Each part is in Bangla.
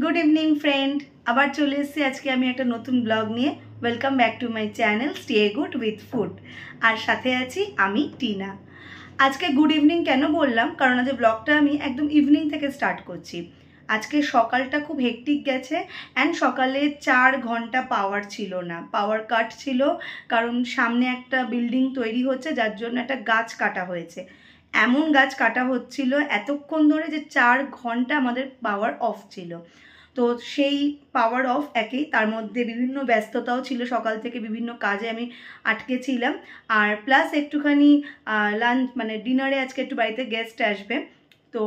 गुड इवनिंग फ्रेंड आबार चले एसेছি আজকে আমি একটা নতুন ব্লগ নিয়ে welcome back to my channel stay good with food আর সাথে আছি আমি টিনা। আজকে গুড ইভিনিং কেন বললাম, কারণ আজ ব্লগটা আমি একদম ইভিনিং থেকে স্টার্ট করছি। আজকে সকালটা খুব হেক্টিক গেছে অ্যান্ড সকালে 4 ঘন্টা পাওয়ার ছিল না, পাওয়ার কাট ছিল, কারণ সামনে একটা বিল্ডিং তৈরি হচ্ছে যার জন্য একটা গাছ কাটা হয়েছে। এমন গাছ কাটা হচ্ছিল এতক্ষণ ধরে যে 4 ঘন্টা আমাদের পাওয়ার অফ ছিল। তো সেই পাওয়ার অফ একেই, তার মধ্যে বিভিন্ন ব্যস্ততাও ছিল, সকাল থেকে বিভিন্ন কাজে আমি আটকে ছিলাম। আর প্লাস একটুখানি লাঞ্চ মানে ডিনারে আজকে একটু বাড়িতে গেস্ট আসবে, তো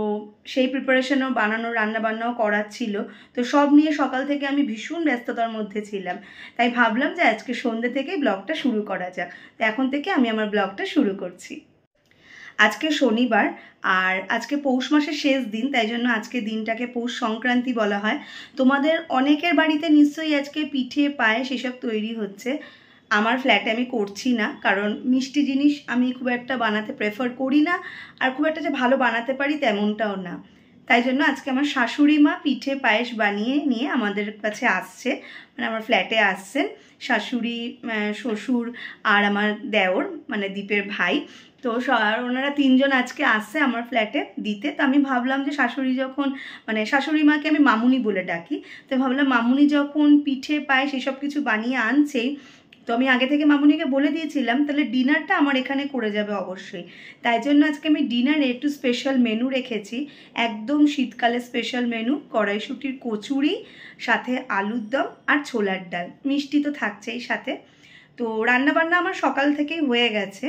সেই প্রিপারেশনও বানানো রান্নাবান্নাও করার ছিল। তো সব নিয়ে সকাল থেকে আমি ভীষণ ব্যস্ততার মধ্যে ছিলাম, তাই ভাবলাম যে আজকে সন্ধ্যে থেকেই ব্লগটা শুরু করা যাক। তো এখন থেকে আমি আমার ব্লগটা শুরু করছি। আজকে শনিবার আর আজকে পৌষ মাসের শেষ দিন, তাই জন্য আজকে দিনটাকে পৌষ সংক্রান্তি বলা হয়। তোমাদের অনেকের বাড়িতে নিশ্চয়ই আজকে পিঠে পায়েস এসব তৈরি হচ্ছে। আমার ফ্ল্যাটে আমি করছি না, কারণ মিষ্টি জিনিস আমি খুব একটা বানাতে প্রেফার করি না, আর খুব একটা যে ভালো বানাতে পারি তেমনটাও না। তাই জন্য আজকে আমার শাশুড়ি মা পিঠে পায়েস বানিয়ে নিয়ে আমাদের কাছে আসছে, মানে আমার ফ্ল্যাটে আসছেন শাশুড়ি, শ্বশুর আর আমার দেওর মানে দীপের ভাই। তো ওনারা 3 জন আজকে আসছে আমার ফ্ল্যাটে দিতে। তো আমি ভাবলাম যে শাশুড়ি যখন মানে শাশুড়ি মাকে আমি মামুনি বলে ডাকি, তো ভাবলাম মামুনি যখন পিঠে পায়েস এসব কিছু বানিয়ে আনছেই, তো আমি আগে থেকে মামুনিকে বলে দিয়েছিলাম তাহলে ডিনারটা আমার এখানে করে যাবে অবশ্যই। তাই জন্য আজকে আমি ডিনারে একটু স্পেশাল মেনু রেখেছি, একদম শীতকালে স্পেশাল মেনু, কড়াইশুঁটির কচুরি, সাথে আলুর দম আর ছোলার ডাল, মিষ্টি তো থাকছেই সাথে। তো রান্নাবান্না আমার সকাল থেকেই হয়ে গেছে।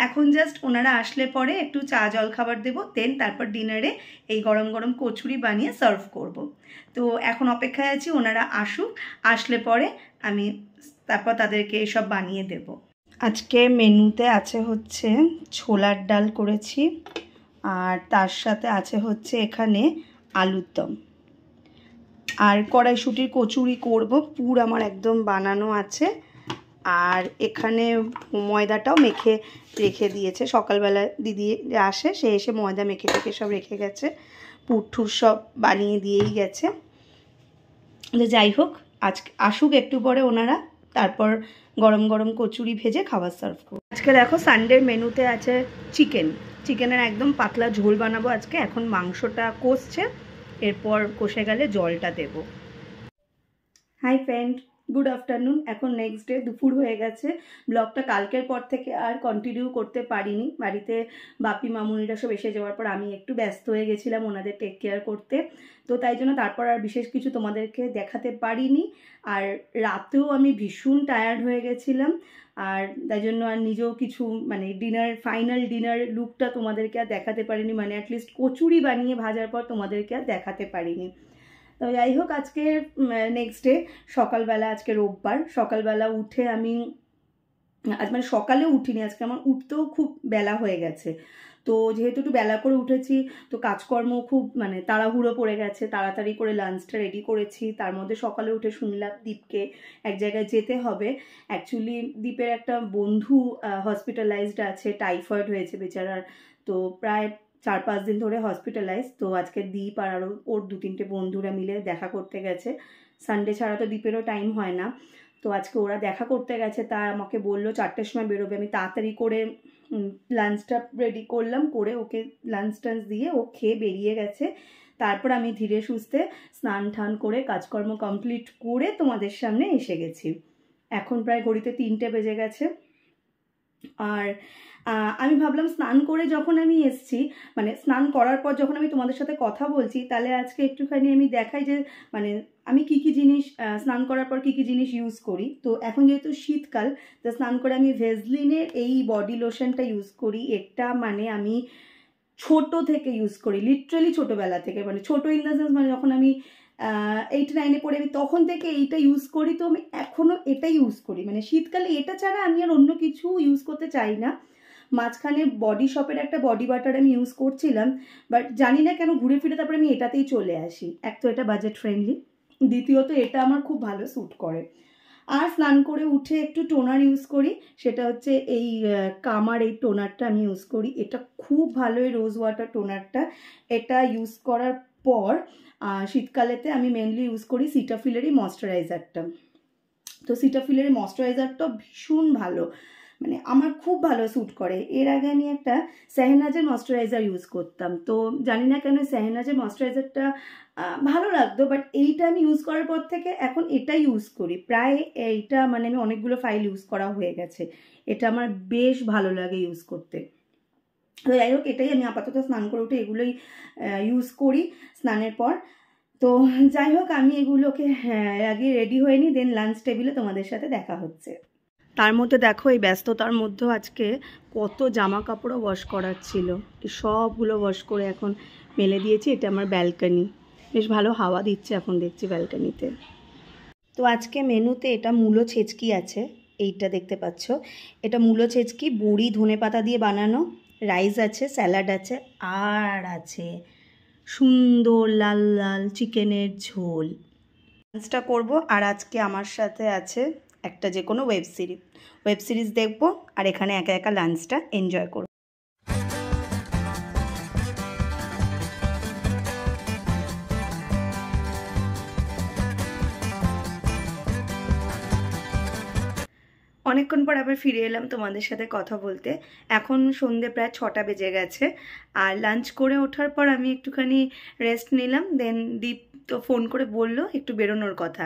এখন জাস্ট ওনারা আসলে পরে একটু চা জল খাবার দেবো, দেন তারপর ডিনারে এই গরম গরম কচুরি বানিয়ে সার্ভ করব। তো এখন অপেক্ষায় আছি ওনারা আসুক, আসলে পরে আমি তারপর তাদেরকে এসব বানিয়ে দেব। আজকে মেনুতে আছে হচ্ছে ছোলার ডাল করেছি, আর তার সাথে আছে হচ্ছে এখানে আলুর দম, আর কড়াইশুঁটির কচুরি করব, পুর আমার একদম বানানো আছে। আর এখানে ময়দাটাও মেখে রেখে দিয়েছে, সকালবেলা দিদি আসে, সে এসে ময়দা মেখে টেখে সব রেখে গেছে, পুর ঠুর সব বানিয়ে দিয়েই গেছে। যাই হোক, আজকে আসুক একটু পরে ওনারা, তারপর গরম গরম কচুরি ভেজে খাবার সার্ভ করব। আজকে দেখো সানডের মেনুতে আছে চিকেনের একদম পাতলা ঝোল বানাবো আজকে। এখন মাংসটা কষছে, এরপর কষে গেলে জলটা দেব। Hi friend, good afternoon. এখন নেক্সট ডে, দুপুর হয়ে গেছে। ব্লগটা কালকের পর থেকে আর কন্টিনিউ করতে পারিনি, বাড়িতে বাপি মামুনিরা সব এসে যাওয়ার পর আমি একটু ব্যস্ত হয়ে গেছিলাম ওনাদের টেক কেয়ার করতে, তো তাই জন্য তারপর আর বিশেষ কিছু তোমাদেরকে দেখাতে পারিনি। আর রাতেও আমি ভীষণ টায়ার্ড হয়ে গেছিলাম, আর তাই জন্য আর নিজেও কিছু মানে ফাইনাল ডিনার লুকটা তোমাদেরকে আর দেখাতে পারিনি, মানে অ্যাটলিস্ট কচুরি বানিয়ে ভাজার পর তোমাদেরকে আর দেখাতে পারিনি। তো যাই হোক, আজকে নেক্সট ডে সকালবেলা, আজকে রোববার, সকালবেলা উঠে আমি আজ মানে সকালে উঠিনি, আজকে আমার উঠতেও খুব বেলা হয়ে গেছে। তো যেহেতু একটু বেলা করে উঠেছি, তো কাজকর্ম খুব মানে তাড়াহুড়ো পড়ে গেছে, তাড়াতাড়ি করে লাঞ্চটা রেডি করেছি। তার মধ্যে সকালে উঠে শুনলাম দীপকে এক জায়গায় যেতে হবে। অ্যাকচুয়ালি দীপের একটা বন্ধু হসপিটালাইজড আছে, টাইফয়েড হয়েছে বেচারার, তো প্রায় 4-5 দিন ধরে হসপিটালাইজ। তো আজকে দীপ আর আরও ওর 2-3টে বন্ধুরা মিলে দেখা করতে গেছে। সানডে ছাড়া তো দীপেরও টাইম হয় না, তো আজকে ওরা দেখা করতে গেছে। তা আমাকে বললো 4টের সময় বেরোবে। আমি তাড়াতাড়ি করে লাঞ্চটা রেডি করলাম, করে ওকে লাঞ্চ টাঞ্চ দিয়ে ও খেয়ে বেরিয়ে গেছে। তারপর আমি ধীরে সুস্থে স্নান টান করে কাজকর্ম কমপ্লিট করে তোমাদের সামনে এসে গেছি। এখন প্রায় ঘড়িতে 3টে বেজে গেছে। আর আমি ভাবলাম স্নান করে যখন আমি এসছি, মানে স্নান করার পর যখন আমি তোমাদের সাথে কথা বলছি, তাহলে আজকে একটুখানি আমি দেখাই যে মানে আমি কি কি জিনিস স্নান করার পর কি কি জিনিস ইউজ করি। তো এখন যেহেতু শীতকাল, তো স্নান করে আমি ভেজলিনের এই বডি লোশনটা ইউজ করি। এটা মানে আমি ছোট থেকে ইউজ করি, লিটারালি ছোটোবেলা থেকে, মানে ছোটো ইন দ্য সেন্স মানে যখন আমি 8-9-এ পড়ে আমি তখন থেকে এইটা ইউজ করি। তো আমি এখনও এটাই ইউজ করি, মানে শীতকালে এটা ছাড়া আমি আর অন্য কিছু ইউজ করতে চাই না। মাঝখানে বডি শপের একটা বডি বাটার আমি ইউজ করছিলাম, বাট জানি না কেন ঘুরে ফিরে তারপরে আমি এটাতেই চলে আসি। এক তো এটা বাজেট ফ্রেন্ডলি, দ্বিতীয়ত এটা আমার খুব ভালো স্যুট করে। আর স্নান করে উঠে একটু টোনার ইউজ করি, সেটা হচ্ছে এই কামার এই টোনারটা আমি ইউজ করি। এটা খুব ভালো, এই রোজ ওয়াটার টোনারটা। এটা ইউজ করার পর শীতকালেতে আমি মেনলি ইউজ করি সিটাফিলেরই ময়শ্চারাইজারটা। তো সিটাফিলের ময়শ্চারাইজারটা ভীষণ ভালো, মানে আমার খুব ভালো স্যুট করে। এর আগে আমি একটা শেহনাজের ময়শ্চারাইজার ইউজ করতাম, তো জানি না কেন শেহনাজের ময়শ্চারাইজারটা ভালো লাগতো, বাট এইটা আমি ইউজ করার পর থেকে এখন এটাই ইউজ করি। প্রায় এইটা মানে আমি অনেকগুলো ফাইল ইউজ করা হয়ে গেছে, এটা আমার বেশ ভালো লাগে ইউজ করতে। তো যাই হোক, এটাই আমি আপাতত স্নান করে উঠে এগুলোই ইউজ করি স্নানের পর। তো যাই হোক, আমি এগুলোকে আগে রেডি হয়ে নিই, দেন লাঞ্চ টেবিলে তোমাদের সাথে দেখা হচ্ছে। তার মধ্যে দেখো, এই ব্যস্ততার মধ্যেও আজকে কত জামা কাপড়ও ওয়াশ করার ছিল, সবগুলো ওয়াশ করে এখন মেলে দিয়েছি। এটা আমার ব্যালকনি, বেশ ভালো হাওয়া দিচ্ছে এখন দেখছি ব্যালকনিতে। তো আজকে মেনুতে এটা মূলো ছেচকি আছে, এইটা দেখতে পাচ্ছ, এটা মূলো ছেচকি বড়ি ধনে পাতা দিয়ে বানানো, রাইস আছে, স্যালাড আছে, আর আছে সুন্দর লাল লাল চিকেনের ঝোল। লাঞ্চটা করবো, আর আজকে আমার সাথে আছে একটা যে কোনো ওয়েব সিরিজ দেখবো, আর এখানে একা একা লাঞ্চটা এনজয় করবো। অনেকক্ষণ পর আবার ফিরে এলাম তোমাদের সাথে কথা বলতে। এখন সন্ধে প্রায় 6টা বেজে গেছে, আর লাঞ্চ করে ওঠার পর আমি একটুখানি রেস্ট নিলাম। দেন দীপ তো ফোন করে বললো একটু বেরোনোর কথা।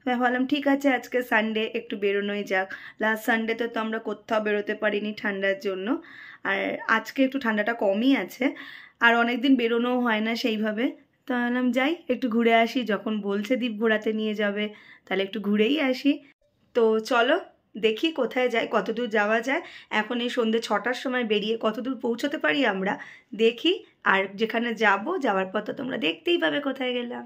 ভাবলাম ঠিক আছে, আজকে সানডে একটু বেরোনোই যাক। লাস্ট সানডে তো আমরা কোথাও বেরোতে পারিনি ঠান্ডার জন্য, আর আজকে একটু ঠান্ডাটা কমই আছে, আর অনেকদিন বেরোনোও হয় না সেইভাবে। তো ভাবলাম যাই একটু ঘুরে আসি, যখন বলছে দীপ ঘোরাতে নিয়ে যাবে তাহলে একটু ঘুরেই আসি। তো চলো দেখি কোথায় যাই, কতদূর যাওয়া যায়। এখন এই সন্ধ্যে 6টার সময় বেরিয়ে কতদূর পৌঁছতে পারি আমরা দেখি, আর যেখানে যাওয়ার পর তো তোমরা দেখতেই পাবে কোথায় গেলাম।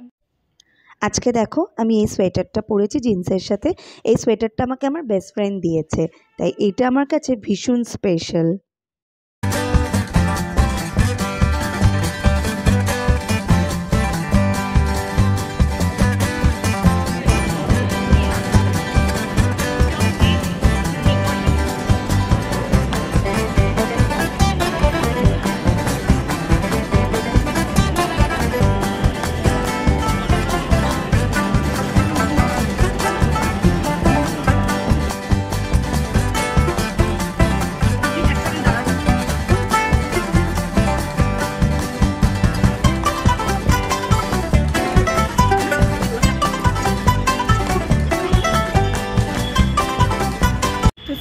আজকে দেখো, আমি এই সোয়েটারটা পরেছি জিন্সের সাথে। এই সোয়েটারটা আমাকে আমার বেস্ট ফ্রেন্ড দিয়েছে, তাই এটা আমার কাছে ভীষণ স্পেশাল।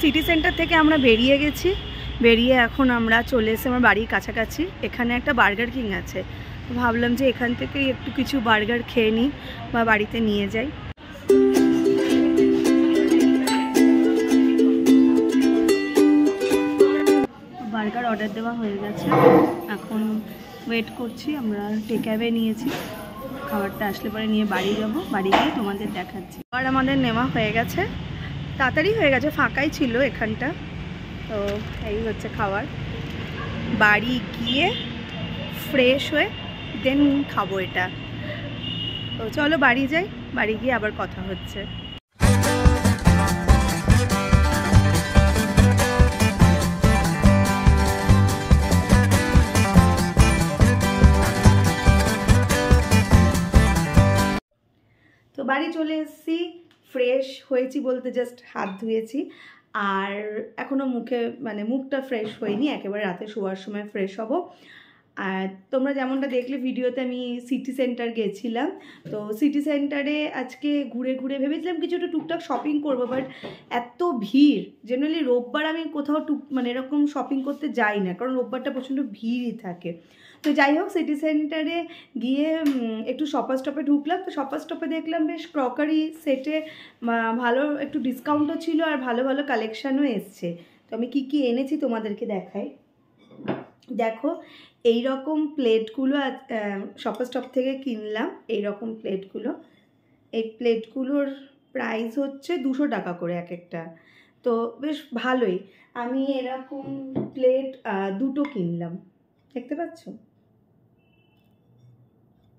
সিটি সেন্টার থেকে আমরা বেরিয়ে গেছি, বেরিয়ে এখন আমরা চলে এসে আমার বাড়ির কাছাকাছি। এখানে একটা বার্গার কিং আছে, ভাবলাম যে এখান থেকেই একটু কিছু বার্গার খেয়ে নিই বা বাড়িতে নিয়ে যাই। বার্গার অর্ডার দেওয়া হয়ে গেছে, এখন ওয়েট করছি। আমরা টেক অ্যাওয়ে নিয়েছি, খাবারটা আসলে পরে নিয়ে বাড়ি যাব, বাড়ি গিয়ে তোমাদের দেখাচ্ছি। আর আমাদের নেওয়া হয়ে গেছে, তাড়াতাড়ি হয়ে গেছে, ফাঁকাই ছিল এখানটা। তো এই হচ্ছে খাবার, বাড়ি গিয়ে ফ্রেশ হয়ে দেন খাবো এটা। তো চলো বাড়ি যাই, বাড়ি গিয়ে আবার কথা হচ্ছে। তো বাড়ি চলে এসেছি, ফ্রেশ হয়েছি বলতে জাস্ট হাত ধুয়েছি, আর এখনও মুখটা ফ্রেশ হয়নি, একেবারে রাতে শোয়ার সময় ফ্রেশ হব। আর তোমরা যেমনটা দেখলে ভিডিওতে, আমি সিটি সেন্টার গেছিলাম। তো সিটি সেন্টারে আজকে ঘুরে ঘুরে ভেবেছিলাম কিছু একটু টুকটাক শপিং করবো, বাট এত ভিড়, জেনারেলি রোববার আমি কোথাও এরকম শপিং করতে যাই না, কারণ রোববারটা প্রচণ্ড ভিড়ই থাকে। তো যাই হোক, সিটি সেন্টারে গিয়ে একটু শপার স্টপে ঢুকলাম। তো শপার স্টপে দেখলাম বেশ ক্রকারি সেটে ভালো একটু ডিসকাউন্টও ছিল, আর ভালো ভালো কালেকশানও এসছে। তো আমি কি কি এনেছি তোমাদেরকে দেখাই। দেখো, এই রকম প্লেটগুলো শপার স্টপ থেকে কিনলাম। এই রকম প্লেটগুলো, এই প্লেটগুলোর প্রাইস হচ্ছে 200 টাকা করে এক একটা। তো বেশ ভালোই। আমি এরকম প্লেট দুটো কিনলাম, দেখতে পাচ্ছ,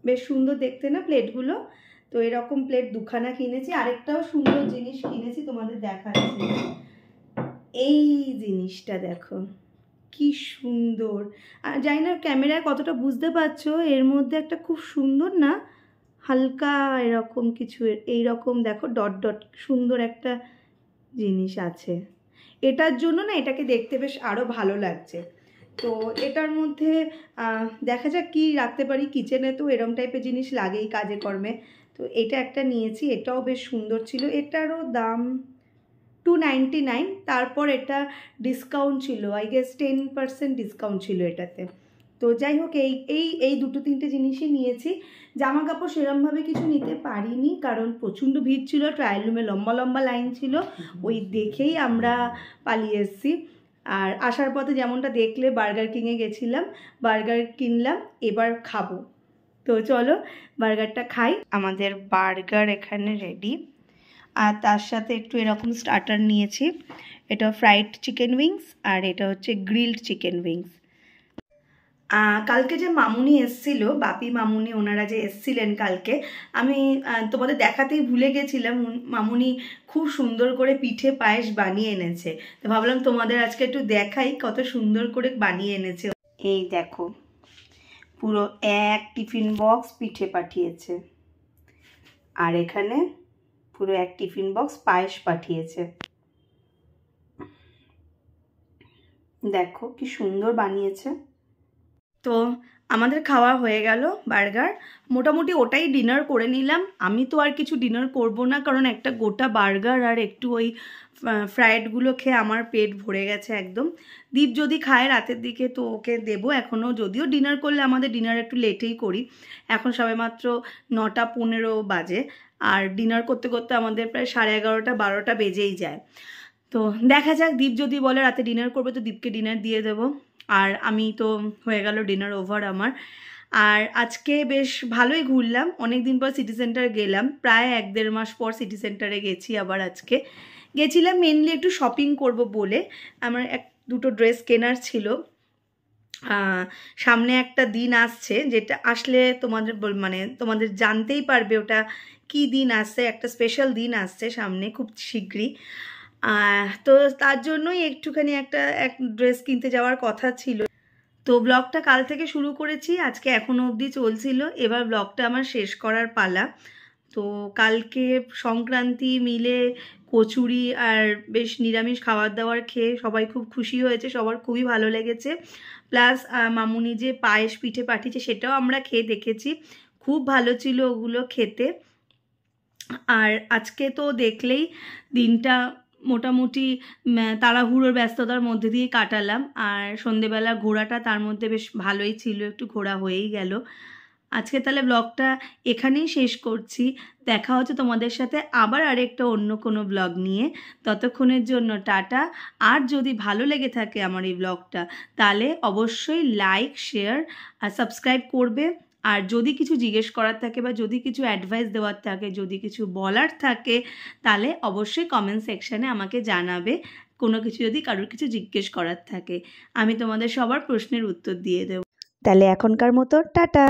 বেশ সুন্দর দেখতে না প্লেটগুলো। তো এরকম প্লেট দুখানা কিনেছি। আরেকটাও সুন্দর জিনিস কিনেছি, তোমাদের দেখাচ্ছি। এই জিনিসটা দেখো, কি সুন্দর। আর জানি না ক্যামেরায় কতটা বুঝতে পারছো, এর মধ্যে একটা খুব সুন্দর না হালকা এরকম কিছু, এইরকম দেখো ডট ডট সুন্দর একটা জিনিস আছে। এটার জন্য না এটাকে দেখতে বেশ আরও ভালো লাগছে। তো এটার মধ্যে দেখা যাক কী রাখতে পারি। কিচেনে তো এরম টাইপের জিনিস লাগেই কাজে কর্মে। তো এটা একটা নিয়েছি, এটাও বেশ সুন্দর ছিল। এটারও দাম 299। তারপর এটা ডিসকাউন্ট ছিল, আই গেস 10% ডিসকাউন্ট ছিল এটাতে। তো যাই হোক, এই দুটো তিনটে জিনিসই নিয়েছি। জামা কাপড় সেরমভাবে কিছু নিতে পারিনি, কারণ প্রচণ্ড ভিড় ছিল, ট্রায়াল রুমে লম্বা লম্বা লাইন ছিল, ওই দেখেই আমরা পালিয়ে এসেছি। আর আসার পথে যেমনটা দেখলে বার্গার কিংয়ে গেছিলাম, বার্গার কিনলাম, এবার খাবো। তো চলো বার্গারটা খাই। আমাদের বার্গার এখানে রেডি, আর তার সাথে একটু এরকম স্টার্টার নিয়েছি। এটা ফ্রাইড চিকেন উইংস আর এটা হচ্ছে গ্রিলড চিকেন উইংস। কালকে যে মামুনি এসছিল, বাপি মামুনি, ওনারা যে এসছিলেন কালকে, আমি তোমাদের দেখাতেই ভুলে গেছিলাম। মামুনি খুব সুন্দর করে পিঠে পায়েস বানিয়ে এনেছে। তো ভাবলাম তোমাদের আজকে একটু দেখাই কত সুন্দর করে বানিয়ে এনেছে। এই দেখো, পুরো এক টিফিন বক্স পিঠে পাঠিয়েছে, আর এখানে পুরো এক টিফিন বক্স পায়েস পাঠিয়েছে। দেখো কি সুন্দর বানিয়েছে। তো আমাদের খাওয়া হয়ে গেল বার্গার, মোটামুটি ওটাই ডিনার করে নিলাম। আমি তো আর কিছু ডিনার করব না, কারণ একটা গোটা বার্গার আর একটু ওই ফ্রাইডগুলো খেয়ে আমার পেট ভরে গেছে একদম। দীপ যদি খায় রাতের দিকে তো ওকে দেবো এখনও, যদিও ডিনার করলে আমাদের ডিনার একটু লেটেই করি। এখন সবেমাত্র 9:15 বাজে, আর ডিনার করতে করতে আমাদের প্রায় 11:30 12টা বেজেই যায়। তো দেখা যাক, দীপ যদি বলে রাতে ডিনার করবে তো দীপকে ডিনার দিয়ে দেবো। আর আমি তো হয়ে গেল ডিনার ওভার আমার। আর আজকে বেশ ভালোই ঘুরলাম, অনেক দিন পর সিটি সেন্টার গেলাম, প্রায় 1-1.5 মাস পর সিটি সেন্টারে গেছি। আবার আজকে গেছিলাম মেনলি একটু শপিং করব বলে, আমার দুটো ড্রেস কেনার ছিল। সামনে একটা দিন আসছে, যেটা আসলে তোমাদের তোমাদের জানতেই পারবে ওটা কি দিন আসছে। একটা স্পেশাল দিন আসছে সামনে খুব শীঘ্রই। তো তার জন্যই একটুখানি এক ড্রেস কিনতে যাওয়ার কথা ছিল। তো ব্লগটা কাল থেকে শুরু করেছি, আজকে এখনো অবধি চলছিল, এবার ব্লগটা আমার শেষ করার পালা। তো কালকে সংক্রান্তি মিলে কচুরি আর বেশ নিরামিষ খাবার দাবার খেয়ে সবাই খুব খুশি হয়েছে, সবার খুবই ভালো লেগেছে। প্লাস মামুনি যে পায়েস পিঠে পাঠিয়েছে সেটাও আমরা খেয়ে দেখেছি, খুব ভালো ছিল ওগুলো খেতে। আর আজকে তো দেখলেই দিনটা মোটামুটি তাড়াহুড়োর ব্যস্ততার মধ্যে দিয়ে কাটালাম। আর সন্ধেবেলা ঘোরাটা তার মধ্যে বেশ ভালোই ছিল, একটু ঘোরা হয়েই গেল। আজকে তাহলে ব্লগটা এখানেই শেষ করছি। দেখা হচ্ছে তোমাদের সাথে আবার আরেকটা অন্য কোনো ব্লগ নিয়ে। ততক্ষণের জন্য টাটা। আর যদি ভালো লেগে থাকে আমার এই ব্লগটা, তাহলে অবশ্যই লাইক, শেয়ার আর সাবস্ক্রাইব করবে। আর যদি কিছু জিজ্ঞেস করার থাকে বা যদি কিছু অ্যাডভাইস দেওয়ার থাকে, যদি কিছু বলার থাকে, তাহলে অবশ্যই কমেন্ট সেকশানে আমাকে জানাবে। কোনো কিছু যদি কারোর কিছু জিজ্ঞেস করার থাকে, আমি তোমাদের সবার প্রশ্নের উত্তর দিয়ে দেবো। তাহলে এখনকার মতো টাটা।